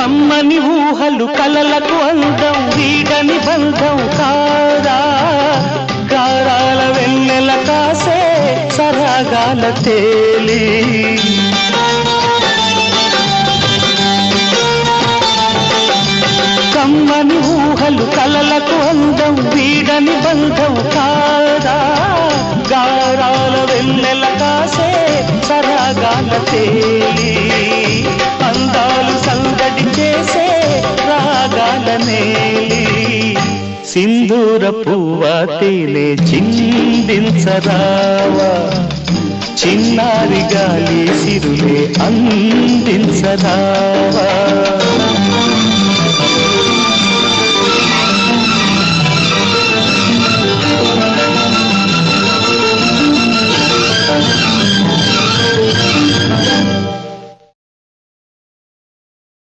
కమ్మని ఊహలు కలలకు అందం వీడని బంధం కాదా గారాల వెన్నెల కాసే సరాగాల తేలి కమ్మని ఊహలు కలలకు అందం వీడని బంధం కాదా గారాల వెన్నెల కాసే సరాగాల తేలి అందాలు సందడి చేసే రాగాల నేలి సింధూర పువ్వ తేనె చిందించరావా చిన్నారి గాలి సిరులే అందించరావా